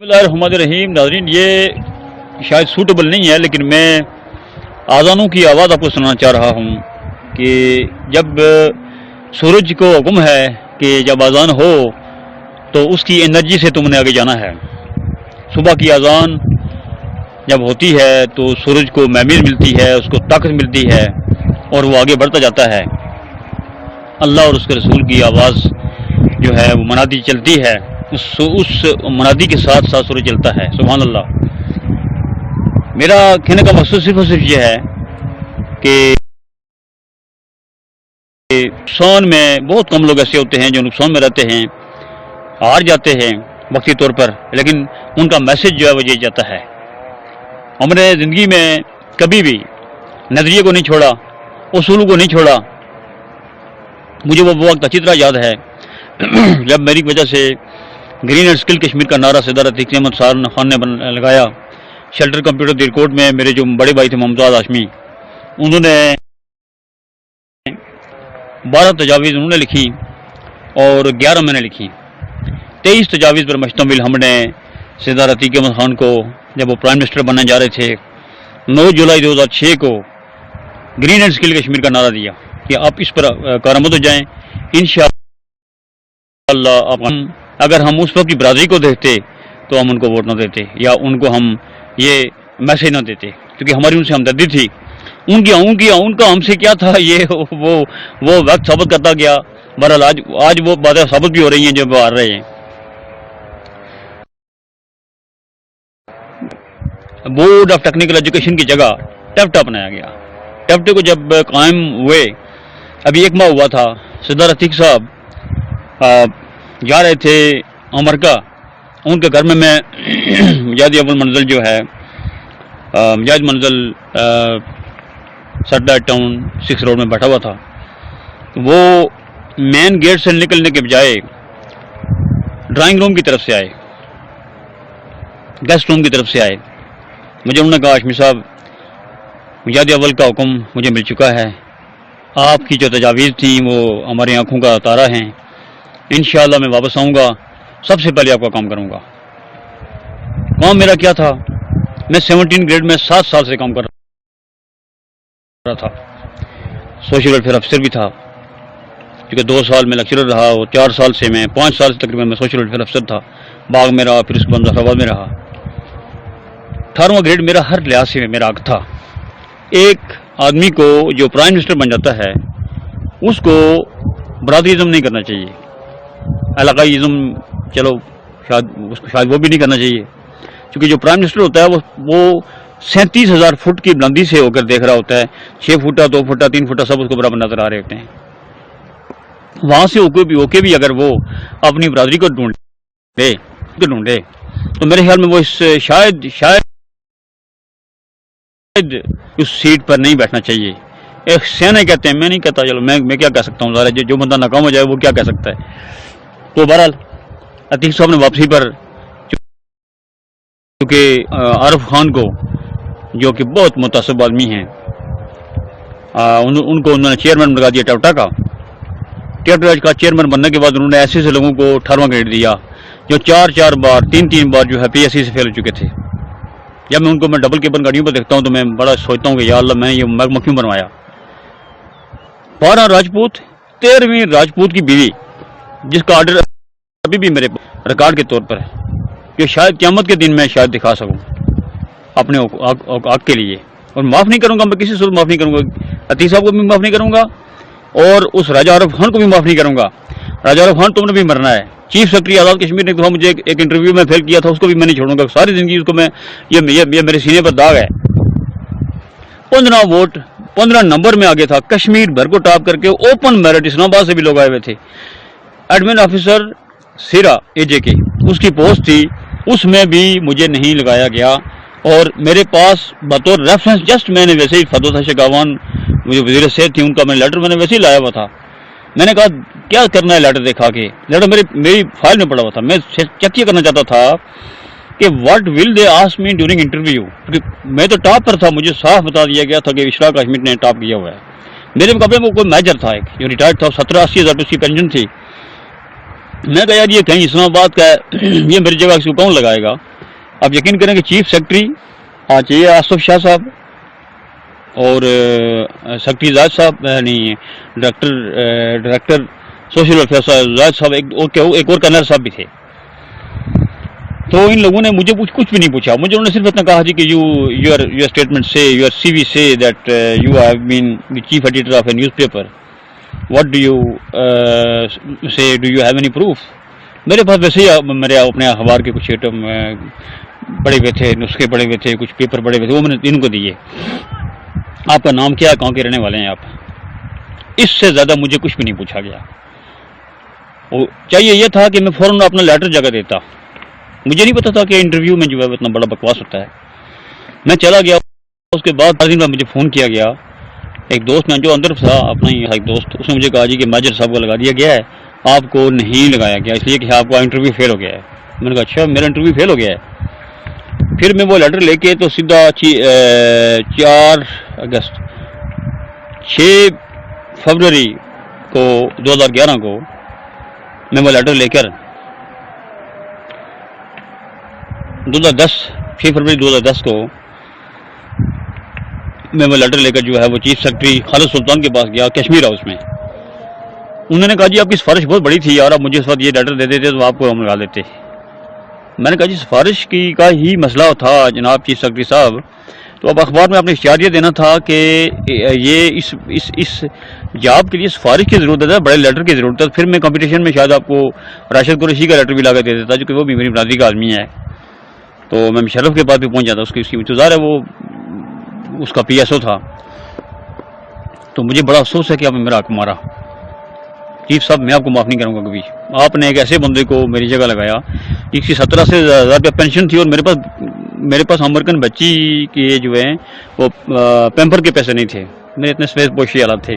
بسم اللہ الرحمن الرحیم. ناظرین، یہ شاید سوٹیبل نہیں ہے لیکن میں آذانوں کی آواز آپ کو سنانا چاہ رہا ہوں کہ جب سورج کو حکم ہے کہ جب اذان ہو تو اس کی انرجی سے تم نے آگے جانا ہے. صبح کی اذان جب ہوتی ہے تو سورج کو معمیر ملتی ہے، اس کو طاقت ملتی ہے اور وہ آگے بڑھتا جاتا ہے. اللہ اور اس کے رسول کی آواز جو ہے وہ منادی چلتی ہے، اس منادی کے ساتھ ساتھ سورج چلتا ہے. سبحان اللہ. میرا کہنے کا مقصد صرف اور صرف یہ ہے کہ نقصان میں بہت کم لوگ ایسے ہوتے ہیں جو نقصان میں رہتے ہیں، ہار جاتے ہیں وقتی طور پر، لیکن ان کا میسج جو ہے وہ یہ جاتا ہے. ہم نے زندگی میں کبھی بھی نظریے کو نہیں چھوڑا، اصولوں کو نہیں چھوڑا. مجھے وہ وقت اچھی طرح یاد ہے جب میری وجہ سے گرین اینڈ اسکل کشمیر کا نعرہ صدارت احمد خان نے لگایا. شیلٹر کمپیوٹر دی ریکارڈ میں میرے جو بڑے بھائی تھے ممتاز ہاشمی، انہوں نے 12 تجاویز انہوں نے لکھی اور 11 میں نے لکھی. 23 تجاویز پر مشتمل ہم نے صدارت احمد خان کو جب وہ پرائم منسٹر بننے جا رہے تھے 9 جولائی 2006 کو گرین اینڈ اسکل کشمیر کا نعرہ دیا کہ آپ اس پر کارآمد ہو جائیں. انشاءاللہ اگر ہم اس وقت کی برادری کو دیکھتے تو ہم ان کو ووٹ نہ دیتے یا ان کو ہم یہ میسج نہ دیتے، کیونکہ ہماری ان سے ہمدردی تھی. ان کا ہم سے کیا تھا یہ وہ وقت ثابت کرتا گیا. بہرحال آج وہ باتیں ثابت بھی ہو رہی ہیں جو وہ آ رہے ہیں. بورڈ آف ٹیکنیکل ایجوکیشن کی جگہ ٹیپٹا بنایا گیا. ٹیپٹے کو جب قائم ہوئے ابھی 1 ماہ ہوا تھا، صدر عتیق صاحب جا رہے تھے امریکہ. ان کے گھر میں مجاہد اول منزل جو ہے مجاہد منزل سرڈا ٹاؤن 6 روڈ میں بیٹھا ہوا تھا. وہ مین گیٹ سے نکلنے کے بجائے ڈرائنگ روم کی طرف سے آئے، گیسٹ روم کی طرف سے آئے. مجھے انہوں نے کہا ہاشمی صاحب مجاہد اول کا حکم مجھے مل چکا ہے، آپ کی جو تجاویز تھیں وہ ہماری آنکھوں کا تارا ہیں. انشاءاللہ میں واپس آؤں گا، سب سے پہلے آپ کا کام کروں گا. کام میرا کیا تھا؟ میں 17 گریڈ میں 7 سال سے کام کر رہا تھا. سوشل ویلفیئر افسر بھی تھا، کیونکہ 2 سال میں لیکچرر رہا اور 4 سال سے میں 5 سال سے تقریباً میں سوشل ویلفیئر افسر تھا. باغ میں رہا، پھر اس کے بعد مظفرآباد میں رہا. 18واں گریڈ میرا ہر لحاظ سے میرا حق تھا. ایک آدمی کو جو پرائم منسٹر بن جاتا ہے اس کو برادریزم نہیں کرنا چاہیے، علاقائی ازم چلو شاید وہ بھی نہیں کرنا چاہیے، کیونکہ جو پرائم منسٹر ہوتا ہے وہ 37,000 فٹ کی بلندی سے ہو کر دیکھ رہا ہوتا ہے. 6 فٹا 2 فٹا 3 فٹا سب اس کو برابر نظر آ رہے ہوتے ہیں. وہاں سے ہو کے بھی اگر وہ اپنی برادری کو ڈھونڈے تو میرے خیال میں وہ شاید اس سیٹ پر نہیں بیٹھنا چاہیے. ایک سیانے کہتے ہیں، میں نہیں کہتا، چلو میں کیا کہہ سکتا ہوں، ذرا جو بندہ ناکام ہو جائے وہ کیا کہہ سکتا ہے. تو بہرحال عتیق صاحب نے واپسی پر کیونکہ عارف خان کو جو کہ بہت متعصب آدمی ہیں ان کو انہوں نے چیئرمین لگا دیا ٹیپٹا کا. ٹیپٹا کا چیئرمین بننے کے بعد انہوں نے ایسے لوگوں کو 18واں گریڈ دیا جو 4 بار 3 بار جو ہے پی ایس سی سے فیل ہو چکے تھے. جب میں ان کو ڈبل کیبن گاڑیوں پر دیکھتا ہوں تو میں بڑا سوچتا ہوں کہ یا اللہ میں یہ محکمہ کیوں بنوایا. 12 راجپوت، 13ویں راجپوت کی بیوی جس کا آرڈر ابھی بھی میرے ریکارڈ کے طور پر ہے، جو شاید قیامت کے دن میں شاید دکھا سکوں اپنے حق کے لیے. اور معاف نہیں کروں گا، میں کسی صورت معاف نہیں کروں گا. عتیق صاحب کو بھی معاف نہیں کروں گا اور اس راجہ عارف خان کو بھی معاف نہیں کروں گا. راجہ عارف خان تم نے بھی مرنا ہے. چیف سیکرٹری آزاد کشمیر نے ایک دفعہ مجھے ایک انٹرویو میں فیل کیا تھا، اس کو بھی میں نہیں چھوڑوں گا ساری زندگی. اس کو میں یہ میرے سینے پر داغ ہے. 15 ووٹ 15 نمبر میں آگے تھا. کشمیر بھر کو ٹاپ کر کے اوپن میرٹ اسلام آباد سے بھی لوگ آئے ہوئے تھے. ایڈمن آفیسر سیرا اے جے کے اس کی پوسٹ تھی، اس میں بھی مجھے نہیں لگایا گیا. اور میرے پاس بطور ریفرنس جسٹ میں نے ویسے ہی فدوتا شگاوان مجھے وزیر صحت تھی، ان کا میں لیٹر میں نے ویسے ہی لایا ہوا تھا. میں نے کہا کیا کرنا ہے لیٹر دکھا کے، لیٹر میری فائل میں پڑا ہوا تھا. میں چیک یہ کرنا چاہتا تھا کہ what will they ask me during interview, کیونکہ میں تو ٹاپ پر تھا. مجھے صاف بتا دیا گیا تھا کہ اشراق ہاشمی نے ٹاپ کیا ہوا ہے. میرے مقابلے میں کوئی میجر تھا ایک جو ریٹائرڈ تھا، 70-80 ہزار اس کی پینشن تھی. میں کہا یار یہ کہیں اسلام آباد کا ہے، یہ میری جگہ اس کو کون لگائے گا. آپ یقین کریں کہ چیف سیکرٹری آج یہ آصف شاہ صاحب اور سیکرٹری زاہد صاحب نہیں ڈائریکٹر سوشل ویلفیئر زاہد صاحب ایک اور کرنل صاحب بھی تھے. تو ان لوگوں نے مجھے کچھ بھی نہیں پوچھا. مجھے انہوں نے صرف اتنا کہا جی کہ یور اسٹیٹمنٹ سے یور سی وی سے that you have been the chief editor of a newspaper. What do you say do you have any proof. میرے پاس ویسے ہی میرے اپنے اخبار کے کچھ ایٹم پڑے ہوئے تھے, نسخے پڑے ہوئے تھے, کچھ پیپر پڑے ہوئے تھے, وہ میں نے ان کو دیے. آپ کا نام کیا ہے, کہاں کے رہنے والے ہیں آپ. اس سے زیادہ مجھے کچھ بھی نہیں پوچھا گیا. چاہیے یہ تھا کہ میں فوراً اپنا لیٹر جگہ دیتا. مجھے نہیں پتا تھا کہ انٹرویو میں جو ہے اتنا بڑا بکواس ہوتا ہے. میں چلا گیا. اس کے بعد 4 دن بعد مجھے فون کیا گیا ایک دوست نے جو اندر تھا اپنا ہی ایک دوست. اس نے مجھے کہا جی کہ میجر صاحب کو لگا دیا گیا ہے, آپ کو نہیں لگایا گیا اس لیے کہ آپ کا انٹرویو فیل ہو گیا ہے. میں نے کہا اچھا میرا انٹرویو فیل ہو گیا ہے. پھر میں وہ لیٹر لے کے تو سیدھا 4 اگست 6 فروری کو 2011 کو میں وہ لیٹر لے کر 6 فروری 2010 کو میں وہ لیٹر لے کر جو ہے وہ چیف سیکرٹری خالد سلطان کے پاس گیا کشمیر ہاؤس میں. انہوں نے کہا جی آپ کی سفارش بہت بڑی تھی اور آپ مجھے اس وقت یہ لیٹر دے دیتے تو آپ کو ہم لگا دیتے. میں نے کہا جی سفارش کا ہی مسئلہ تھا جناب چیف سیکرٹری صاحب. تو اب اخبار میں آپ نے اشتہار یہ دینا تھا کہ یہ اس جاب کے لیے سفارش کی ضرورت ہے, بڑے لیٹر کی ضرورت ہے. پھر میں کمپٹیشن میں شاید آپ کو راشد قریشی کا لیٹر بھی لا کر دے دیتا جو کہ وہ بھی میری برادری کا آدمی ہے. تو میں مشرف کے پاس بھی پہنچ جاتا. اس کی انتظار ہے, وہ اس کا پی ایس او تھا. تو مجھے بڑا افسوس ہے کہ آپ نے میرا حق مارا. چیف صاحب میں آپ کو معاف نہیں کروں گا کبھی. آپ نے ایک ایسے بندے کو میری جگہ لگایا جس کی 17 سے زیادہ روپیہ پینشن تھی اور میرے پاس امریکن بچی کے جو ہے وہ پیمپر کے پیسے نہیں تھے. میرے اتنے سفید پوشی حالات تھے.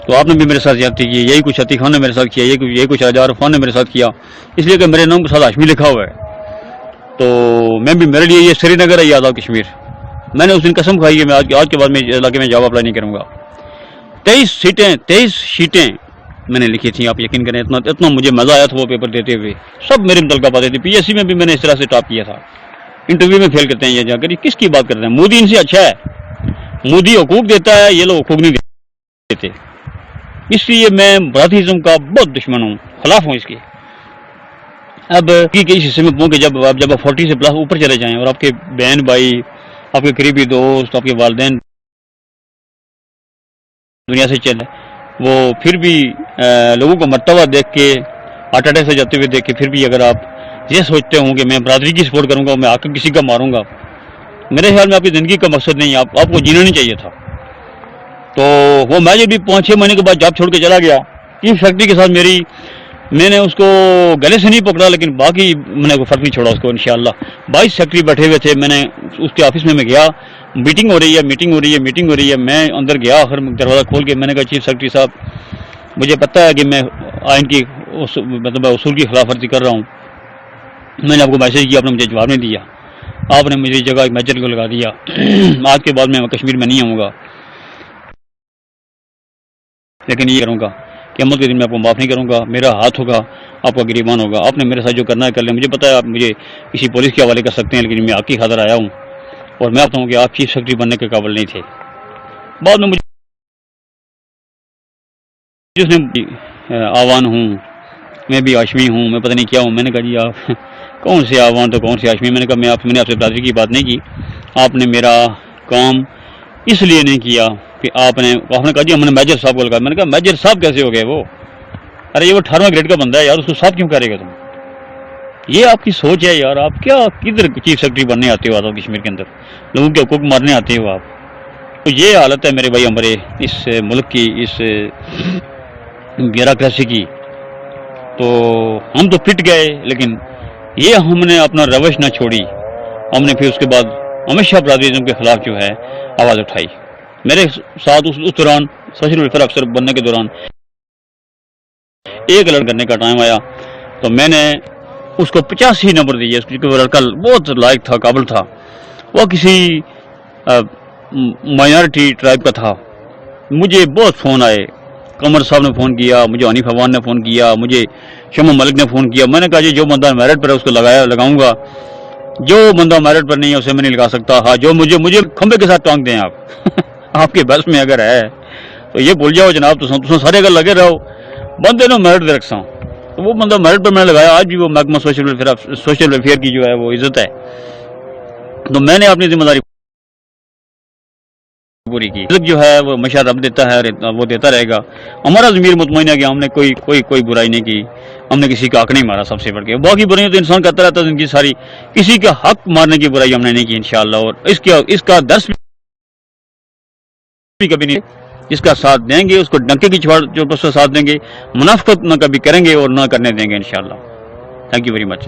تو آپ نے بھی میرے ساتھ زیادتی کی. یہی کچھ عتیق خان نے میرے ساتھ کیا, یہی کچھ راجہ عارف خان نے میرے ساتھ کیا, اس لیے کہ میرے نام کے ساتھ ہاشمی لکھا ہوا ہے. تو میں بھی میرے لیے یہ سری نگر ہے یہ آزاد کشمیر. میں نے اس دن قسم کھائی کہ میں آج کے بعد میں علاقے میں جاب اپلائی نہیں کروں گا. 23 شیٹیں میں نے لکھی تھیں. آپ یقین کریں اتنا مجھے مزہ آیا تھا وہ پیپر دیتے ہوئے. سب میرے متعلقہ باتیں تھیں. پی ایس سی میں بھی میں نے اس طرح سے ٹاپ کیا تھا. انٹرویو میں فیل کرتے ہیں یہ جا کر. کس کی بات کرتے ہیں؟ مودی ان سے اچھا ہے. مودی حقوق دیتا ہے, یہ لوگ حقوق نہیں دیتے. اس لیے میں برادریزم کا بہت دشمن ہوں, خلاف ہوں اس کے. اب اس حصے میں پہنچ کے جب آپ 40 سے پلس اوپر چلے جائیں اور آپ کے بہن بھائی, آپ کے قریبی دوست, آپ کے والدین دنیا سے چلے, وہ پھر بھی لوگوں کو مرتبہ دیکھ کے ہارٹ اٹیک سے جاتے ہوئے دیکھ کے پھر بھی اگر آپ یہ سوچتے ہوں کہ میں برادری کی سپورٹ کروں گا, میں آ کر کسی کا ماروں گا, میرے خیال میں آپ کی زندگی کا مقصد نہیں. آپ کو جینا نہیں چاہیے تھا. تو وہ میں جب بھی 5-6 مہینے کے بعد جاب چھوڑ کے چلا گیا چیف سیکرٹری کے ساتھ میں نے اس کو گلے سے نہیں پکڑا, لیکن باقی میں نے کوئی فرق نہیں چھوڑا اس کو. انشاءاللہ 22 سیکرٹری بیٹھے ہوئے تھے. میں نے اس کے آفس میں گیا, میٹنگ ہو رہی ہے. میں اندر گیا, آخر دروازہ کھول کے میں نے کہا چیف سیکرٹری صاحب مجھے پتہ ہے کہ میں آئین کی مطلب اصول کی خلاف ورزی کر رہا ہوں. میں نے آپ کو میسج کیا, آپ نے مجھے جواب نہیں دیا. آپ نے میری جگہ ایک میجر کو لگا دیا. آج کے بعد میں کشمیر میں نہیں آؤں گا, لیکن یہ کروں گا کہ قیامت کے دن میں آپ کو معاف نہیں کروں گا. میرا ہاتھ ہوگا, آپ کا گریبان ہوگا. آپ نے میرے ساتھ جو کرنا ہے کر لیں. مجھے پتا ہے آپ مجھے کسی پولیس کے حوالے کر سکتے ہیں, لیکن میں آپ کی خاطر آیا ہوں. اور میں آپ ہوں کہ آپ چیف سیکرٹری بننے کے قابل نہیں تھے. بعد میں مجھے جس نے آوان ہوں, میں بھی ہاشمی ہوں, میں پتہ نہیں کیا ہوں. میں نے کہا جی آپ کون سے آوان تو کون سے ہاشمی. میں نے کہا میں نے آپ سے برادری کی بات نہیں کی. آپ نے میرا کام اس لیے نہیں کیا کہ آپ نے کہا جی ہم نے میجر صاحب کو لگا. میں نے کہا میجر صاحب کیسے ہو گئے وہ؟ ارے یہ وہ 18واں گریڈ کا بندہ ہے یار, اس کو صاحب کیوں کرے گا تم؟ یہ آپ کی سوچ ہے یار. آپ کیا کدھر چیف سیکرٹری بننے آتے ہو آزاد کشمیر کے اندر, لوگوں کے حقوق مارنے آتے ہو آپ. تو یہ حالت ہے میرے بھائی ہمارے اس ملک کی, اس بیوروکریسی کی. تو ہم تو پٹ گئے, لیکن یہ ہم نے اپنا روش نہ چھوڑی. ہم نے پھر اس کے بعد ہمیشہ برادریزم کے خلاف جو ہے آواز اٹھائی. میرے ساتھ اس دوران سوشل ویلفیئر افسر بننے کے دوران ایک لڑکا کرنے کا ٹائم آیا تو میں نے اس کو 85 نمبر دیے, کیونکہ وہ لڑکا بہت لائق تھا, قابل تھا. وہ کسی مائنارٹی ٹرائب کا تھا. مجھے بہت فون آئے, قمر صاحب نے فون کیا, مجھے حنیف عوان نے فون کیا, مجھے شمع ملک نے فون کیا. میں نے کہا جی جو بندہ میرٹ پر ہے اس کو لگاؤں گا. جو بندہ میرٹ پر نہیں ہے اسے میں نہیں لگا سکتا. ہاں جو مجھے کھمبے کے ساتھ ٹانگ دیں آپ آپ کے بس میں اگر ہے تو یہ بھول جاؤ جناب. تو سارے اگر لگے رہو بندے نے میرٹ دے رکھا تو وہ بندہ میرٹ پر میں نے لگایا. آج بھی وہ محکمہ سوشل ویلفیئر کی جو ہے وہ عزت ہے. تو میں نے اپنی ذمہ داری پوری کی. رزق جو ہے وہ ہمیشہ رب دیتا ہے اور وہ دیتا رہے گا. ہمارا ضمیر مطمئن ہے کہ ہم نے کوئی برائی نہیں کی, ہم نے کسی کا حق نہیں مارا. سب سے بڑھ کے باقی برائیاں تو انسان کرتا رہتا ہے زندگی ساری, کسی کا حق مارنے کی برائی ہم نے نہیں کی انشاءاللہ. اور اس کا درس بھی کبھی نہیں. جس کا ساتھ دیں گے اس کو ڈنکے کی چوٹوں سے ساتھ دیں گے, منافقت نہ کبھی کریں گے اور نہ کرنے دیں گے انشاءاللہ. Thank you very much.